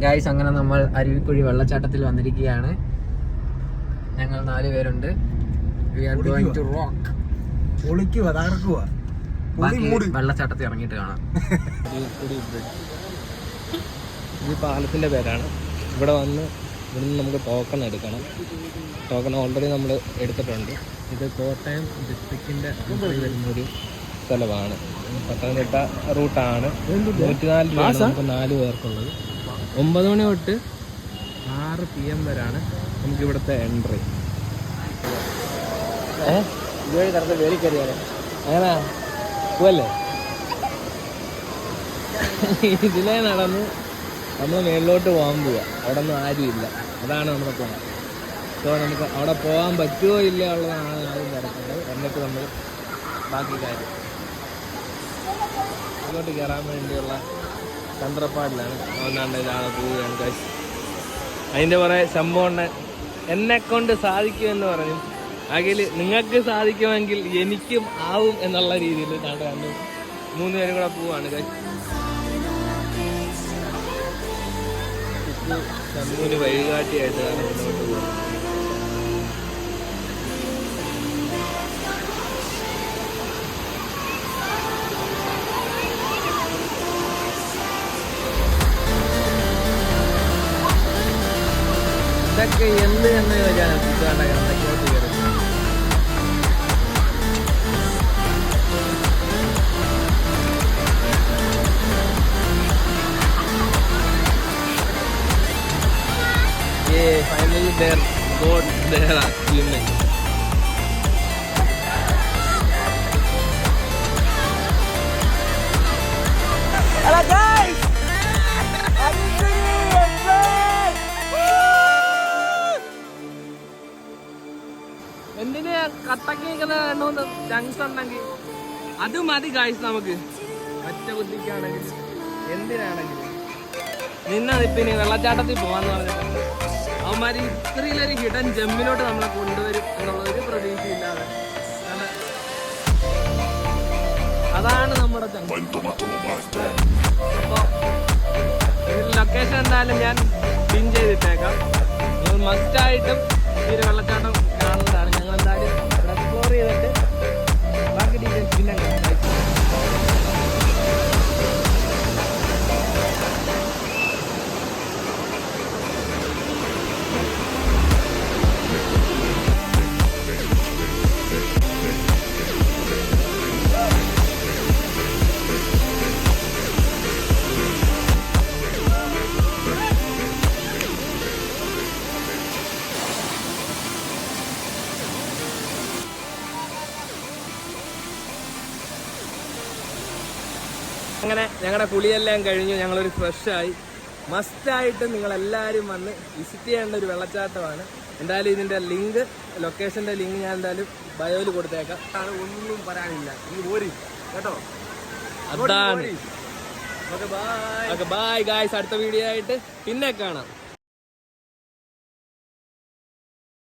Guys അങ്ങനെ നമ്മൾ അരുവിക്കുഴി വെള്ളച്ചാട്ടത്തിൽ വന്നിരിക്കുകയാണ്. ഞങ്ങൾ 4 പേരുണ്ട്. We are going to rock. വെള്ളച്ചാട്ടത്തിൽ ഇറങ്ങിയിട്ട് കാണാം. ഈ പാലത്തിൻ്റെ പേരാണ്. ഇവിടെ വന്ന് ഇവിടുന്ന് നമുക്ക് ടോക്കൺ എടുക്കണം. ടോക്കൺ ഓൾറെഡി നമ്മൾ എടുത്തിട്ടുണ്ട്. ഇത് കോട്ടയം ഡിസ്ട്രിക്റ്റിൻ്റെ വരുന്നൊരു സ്ഥലമാണ്. പത്തനംതിട്ട റൂട്ടാണ്. 104 രൂപയാണ് നമുക്ക് 4 പേർക്കുള്ളത്. 9 മണി തൊട്ട് 6 PM വരെയാണ് നമുക്ക് ഇവിടുത്തെ എൻട്രി. ഇതുവഴി കടന്ന് വേലി കയറിയാലോ? അങ്ങനെ പോവല്ലേ? ഇതിലേ നടന്ന് നമ്മൾ മേളിലോട്ട് പോകാൻ പോവുക. അവിടെ ഒന്നും ആരുമില്ല. അതാണ് നമ്മുടെ പ്ലാൻ. സോ നമുക്ക് അവിടെ പോകാൻ പറ്റുമോ ഇല്ല ഉള്ളതാണ് ആദ്യം തിരക്കേണ്ടത്. എന്നിട്ട് നമ്മൾ ബാക്കി കാര്യം അങ്ങോട്ട് കയറാൻ വേണ്ടിയുള്ള തന്ത്രപ്പാടിലാണ്. ഒന്നാണ്ട് ഇതാണ് പോവുകയാണ് ഗൈസ്. അതിൻ്റെ കുറേ സംഭവം എന്നെക്കൊണ്ട് സാധിക്കുമെന്ന് പറഞ്ഞു. അതിൽ നിങ്ങൾക്ക് സാധിക്കുമെങ്കിൽ എനിക്കും ആവും എന്നുള്ള രീതിയിൽ കണ്ട് 3 പേരും കൂടെ പോവാണ് ഗൈസ്. ശംഭുവിന് വഴികാട്ടിയായിട്ട് മുന്നോട്ട് പോകും. ഇതൊക്കെ എന്ത് എന്ന് ചോദിച്ചാൽ എന്തൊക്കെയോട്ട് കയറും. Finally there got there swimming. Hello guys. എന്തിന് കട്ടക്ക് നിൽക്കുന്ന 2-3 ജങ്സ് ഉണ്ടെങ്കിൽ അത് മതി ഗായ്സ്. നമുക്ക് ഒറ്റ ബുദ്ധിക്കാണെങ്കിൽ എന്തിനാണെങ്കിലും നിന്നതിപ്പിനി വെള്ളച്ചാട്ടത്തിൽ പോകാന്ന് പറഞ്ഞിട്ടുണ്ട്. അവന്മാർ ഇത്രയിലൊരു ഹിഡൻ ജമ്മിലോട്ട് നമ്മളെ കൊണ്ടുവരും എന്നുള്ള ഒരു പ്രതീക്ഷയില്ലാതെ അതാണ് നമ്മുടെ അപ്പോൾ ലൊക്കേഷൻ എന്തായാലും ഞാൻ പിൻ ചെയ്തിട്ടേക്കാം. നിങ്ങൾ മസ്റ്റായിട്ടും ഈ ഒരു വെള്ളച്ചാട്ടം കാണുന്നതാണ്. ഞങ്ങൾ എന്തായാലും എക്സ്പ്ലോർ ചെയ്തിട്ട് ബാക്കി ഡീറ്റെയിൽസ് പിന്നെ അങ്ങനെ ഞങ്ങളുടെ കുളിയെല്ലാം കഴിഞ്ഞു. ഞങ്ങളൊരു ഫ്രഷായി. മസ്റ്റായിട്ട് നിങ്ങളെല്ലാവരും വന്ന് വിസിറ്റ് ചെയ്യേണ്ട ഒരു വെള്ളച്ചാട്ടമാണ്. എന്തായാലും ഇതിൻ്റെ ലിങ്ക്, ലൊക്കേഷൻ്റെ ലിങ്ക് ഞാൻ എന്തായാലും ബയോയിൽ കൊടുത്തേക്കാം. ഒന്നും പറയാനില്ല. ഈ ഓരി കേട്ടോ. അതാണ്. Okay bye guys. അടുത്ത വീഡിയോ ആയിട്ട് പിന്നെ കാണാം.